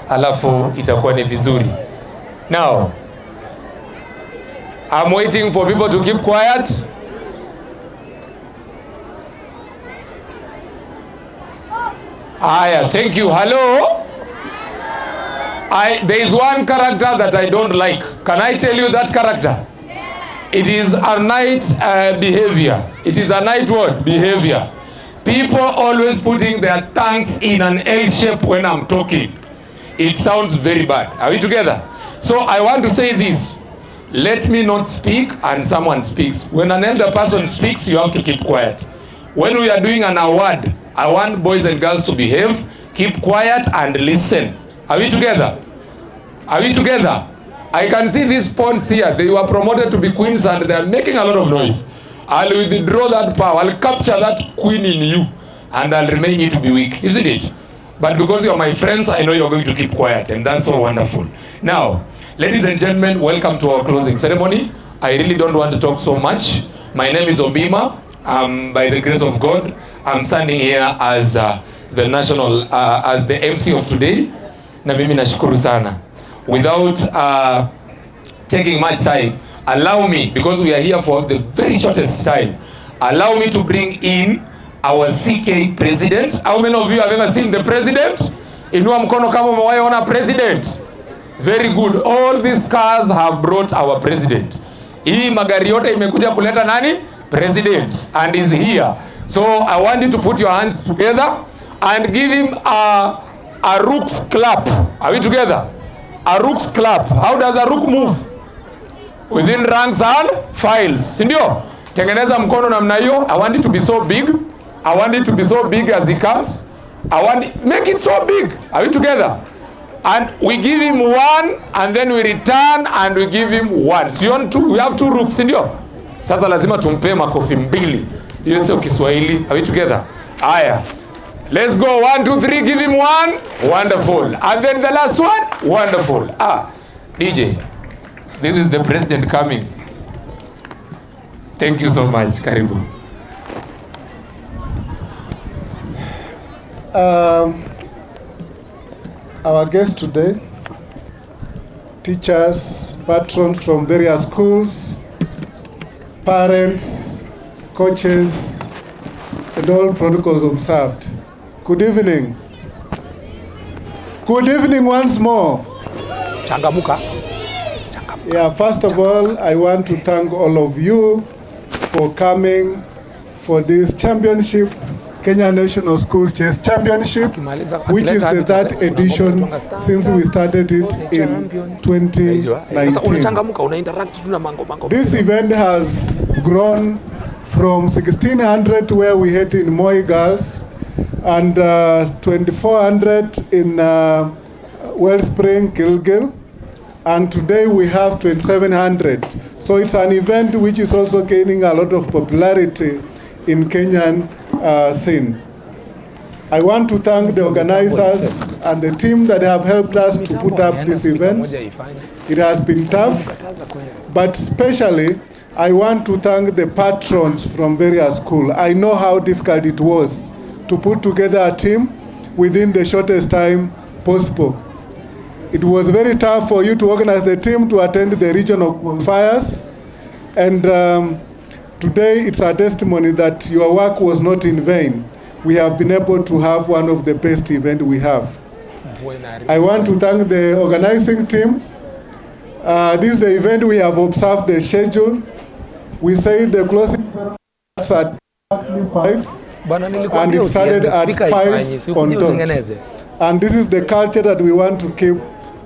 alafu itakuwa ni vizuri. Now, I'm waiting for people to keep quiet. Aya, thank you. Hello? There is one character that I don't like. Can I tell you that character? It is a night behavior. It is a night what? Behavior. People always putting their tongues in an L shape when I'm talking. It sounds very bad. Are we together? So I want to say this. Let me not speak and someone speaks. When an elder person speaks, you have to keep quiet. When we are doing an award, I want boys and girls to behave, keep quiet and listen. Are we together? Are we together? I can see these pawns here. They were promoted to be queens and they are making a lot of noise. I'll withdraw that power. I'll capture that queen in you and I'll remain you to be weak. Isn't it? But because you're my friends, I know you're going to keep quiet, and that's so wonderful. Now, ladies and gentlemen, welcome to our closing ceremony. I really don't want to talk so much. My name is Obima. By the grace of God, I'm standing here as the national, as the MC of today. Na mimi nashukuru sana. Without taking much time, allow me, because we are here for the very shortest time, allow me to bring in our CK president. How many of you have ever seen the president? Inua mkono kama umewahi ona president. Very good. All these cars have brought our president. Hii magari yote imekuja kuleta nani? President. And is here. So I want you to put your hands together and give him a rook's clap. Are we together? A rook's clap. How does a rook move? Within ranks and files. Sindio? Tengeneza mkono namna hiyo. I want it to be so big. I want it to be so big as he comes. Make it so big. Are we together? And we give him one, and then we return, and we give him one. So you want two? We have two rooks, sindio? Sasa lazima tumpe makofi mbili. Hiyo sio Kiswahili. Are we together? Aya. Let's go. 1, 2, 3. Give him one. Wonderful. And then the last one. Wonderful. DJ. This is the president coming. Thank you so much. Karibu. Our guests today, teachers, patrons from various schools, parents, coaches, and all protocols observed. Good evening. Good evening once more. Changamuka. Yeah, first of all, I want to thank all of you for coming for this championship, Kenya National Schools Chess Championship, which is the third edition since we started it in 2019. This event has grown from 1600 where we had in Moi Girls and 2400 in Wellspring, Gilgil, and today we have 2700. So it's an event which is also gaining a lot of popularity in Kenyan scene. I want to thank the organizers and the team that have helped us to put up this event. It has been tough, but especially I want to thank the patrons from various schools. I know how difficult it was to put together a team within the shortest time possible. It was very tough for you to organize the team to attend the regional qualifiers, and today it's a testimony that your work was not in vain. We have been able to have one of the best events we have. I want to thank the organizing team. This is the event we have observed the schedule. We say the closing starts at 5 and it started at 5 on dot. And this is the culture that we want to keep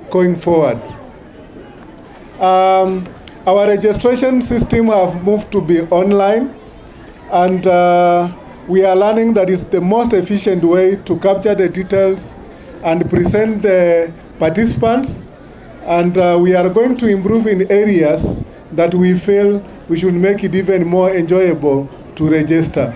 going forward. Our registration system have moved to be online, and we are learning that it's the most efficient way to capture the details and present the participants, and we are going to improve in areas that we feel we should make it even more enjoyable to register.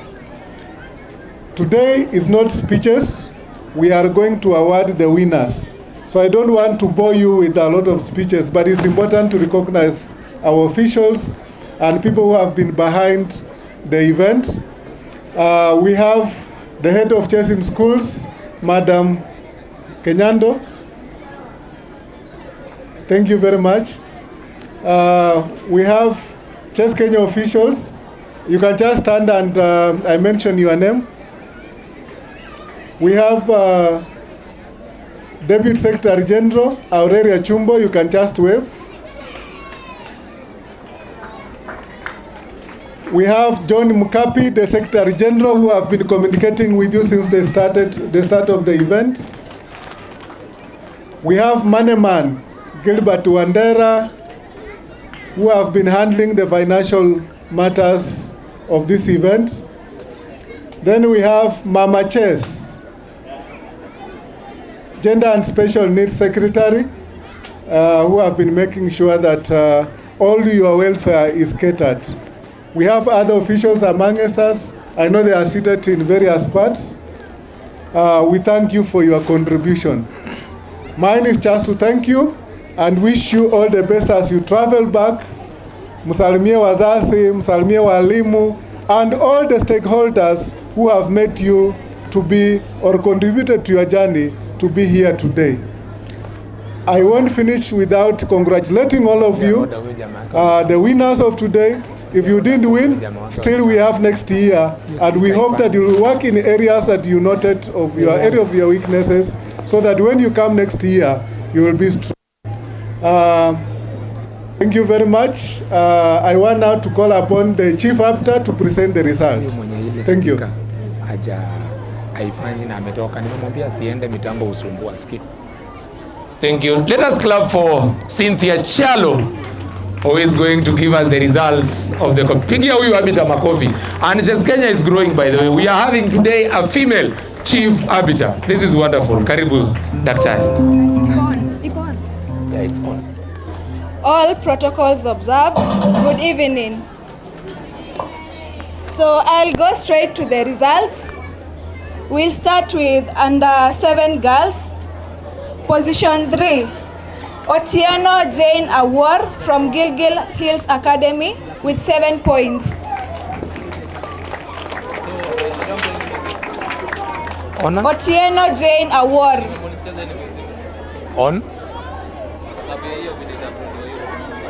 Today is not speeches. We are going to award the winners. So I don't want to bore you with a lot of speeches, but it's important to recognize our officials and people who have been behind the event. We have the head of chess in schools, Madam Kenyando. Thank you very much. We have Chess Kenya officials. You can just stand and I mention your name. We have Deputy Secretary General Aurelia Chumbo. You can just wave. We have John Mukapi, the Secretary General, who have been communicating with you since the start of the event. We have Maneman Gilbert Wandera, who have been handling the financial matters of this event. Then we have Mama Chess, Gender and Special Needs Secretary, who have been making sure that all your welfare is catered. We have other officials amongst us. I know they are seated in various parts. We thank you for your contribution. Mine is just to thank you and wish you all the best as you travel back. Msalimie wazazi, msalimie walimu, and all the stakeholders who have made you to be or contributed to your journey to be here today. I won't finish without congratulating all of you, the winners of today. If you didn't win, still we have next year, and we hope that you will work in areas that you noted of your area of your weaknesses, so that when you come next year, you will be strong. Thank you very much. I want now to call upon the Chief Arbiter to present the results. Thank you. Thank you. Let us clap for Cynthia Chalo, who is going to give us the results of the Pigia huyu Arbiter makofi. And Chess Kenya is growing, by the way. We are having today a female Chief Arbiter. This is wonderful. Karibu, Daktari. Yeah, it's on. All protocols observed. Good evening. So I'll go straight to the results. We'll start with under 7 girls. Position 3, Otieno Jane Awar from Gilgil Hills Academy with 7 points. On? Otieno Jane Awar. On?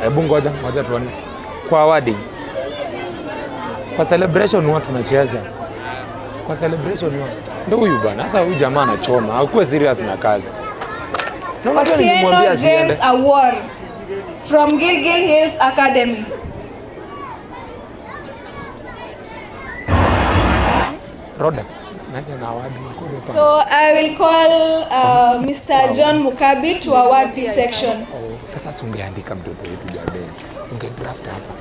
Hebu ngoja tuone. Kwa awarding. Kwa celebration huwa tunacheza. Kwa celebration huwa. Ndio huyu bwana. Sasa huyu jamaa anachoma. Hakuwa serious na kazi. Otieno James Award from Gilgil Hills Academy. So I will call Mr. John Mukabi to award this section. Sasa ungeandika mtoto wetu Jabeni. Ungedraft hapa.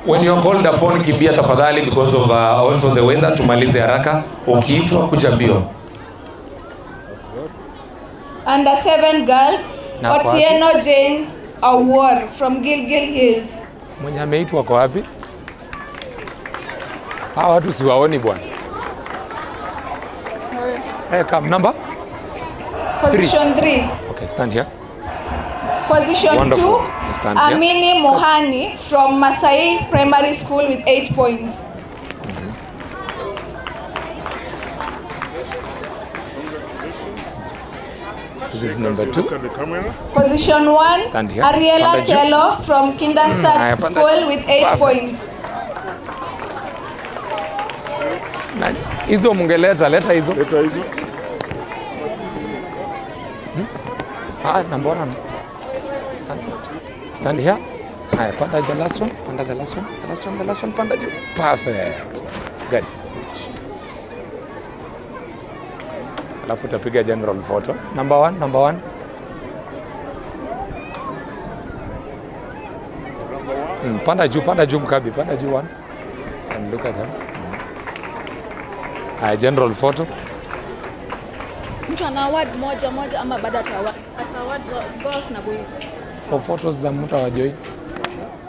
When you are called upon, kimbia tafadhali because of also the weather, tumalize haraka. Ukiitwa kuja mbio. Under 7 girls, Otieno Jane Award from Gilgil Hills. Mwenye ameitwa kwa wapi? Hawa watu siwaoni bwana. Hey, come number? Position 3. Okay, stand here. Position Wonderful. 2, Amini Mohani from Masai Primary School with 8 points. This is number 2. Position 1, Ariela Telo from Kinderstart School with 8 points. Hizo mungeleta, leta hizo. Number 1. Stand here. Haya, panda the last one, panda the last one, the last one, panda juu. Perfect. Good. Alafu utapiga general photo. Number 1. Panda juu Mkabi, panda juu 1. And look at him. General photo. Mtu ana award moja ama baada ataward girls na boys. For photos za mtu hawajoi.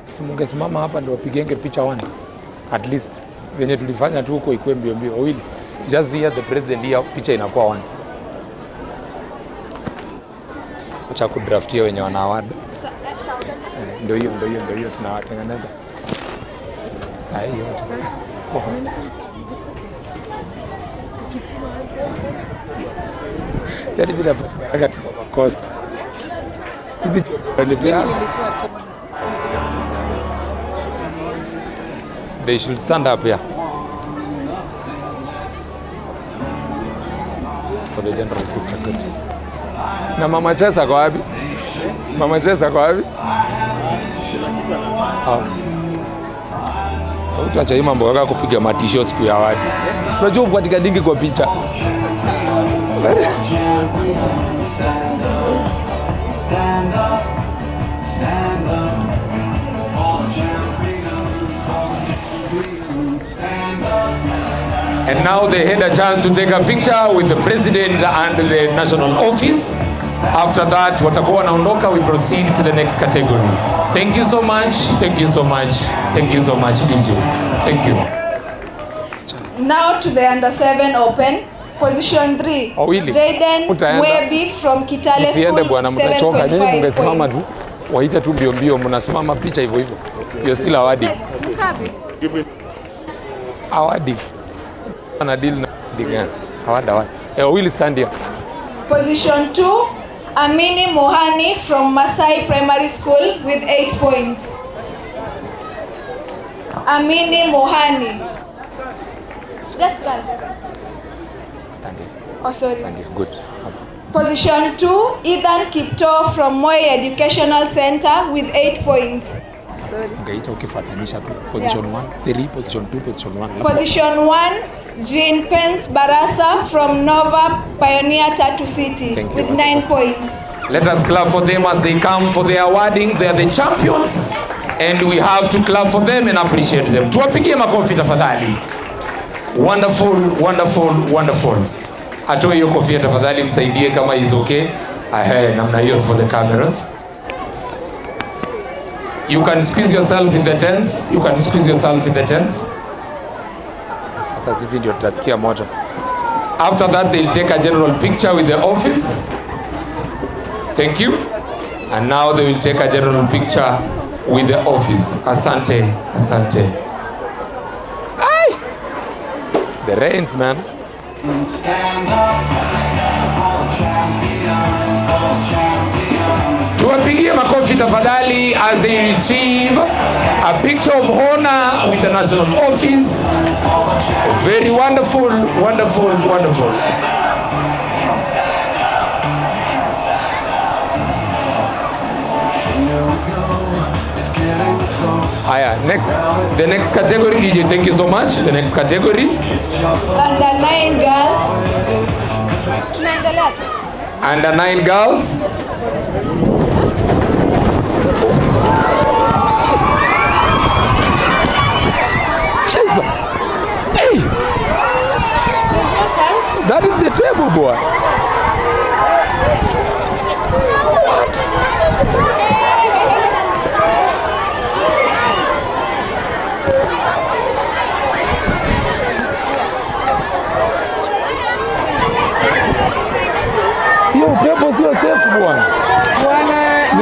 Simungesimama hapa ndio wapigenge picha once. At least venye tulifanya tu huko ikuwe mbio wili. Just here the president here picha inakuwa once. Acha kudraftia wenye wana award. Ndio hiyo tunawatengeneza. Sasa hiyo. Yaani bila cost. Hizi they should stand up here for the general picture. Na Mama Chesa kwa wapi? Mama Chesa kwa wapi? Utacha hii mambo yako kupiga matisho siku ya wadi. Unajua katika dingi kwa picha. And now they had a chance to take a picture with the president and the national office. After that, watakuwa wanaondoka, we proceed to the next category. Thank you so much. Thank you so much. Thank you so much, DJ. Thank you. Now to the under 7 open. Position 3. Jaden Webi from Kitale School. Usiende bwana, mtachoka. Nyinyi mngesimama tu. Waita tu mbio mbio, mnasimama picha hivyo hivyo. You're still awarding. Awarding. Na deal na dinga. Award. Will stand here. Position 2. Amini Mohani from Masai Primary School with 8 points. Amini Mohani. Just girls. Stand here. Oh, sorry. Stand here. Good. Position 2, Ethan Kipto from Moi Educational Center with 8 points. Sorry. Ungeita ukifuatanisha tu. Position 1, 3, position 2, position 1. Position 1, Jean Pence Barasa from Nova Pioneer Tattoo City with 9 points. Let us clap for them as they come for their awarding. They are the champions and we have to clap for them and appreciate them. Tuwapigie makofi tafadhali. Wonderful, wonderful, wonderful. Atoe hiyo kofia tafadhali, msaidie kama is okay. Namna hiyo for the cameras. You can squeeze yourself in the tents. You can squeeze yourself in the tents. Sasa sisi ndio tutasikia moto. After that they'll take a general picture with the office. Thank you. And now they will take a general picture with the office. Asante, asante. Ay! The rains, man. Tuwapigie makofi tafadhali as they receive a picture of honor with the national office. Very wonderful, wonderful, wonderful. Next, the next category, DJ, thank you so much. The next category. Under 9 girls. Tunaendelea tu. Under 9 girls. Hey! That is the table, boy. What? Yo, people sio safe bwana.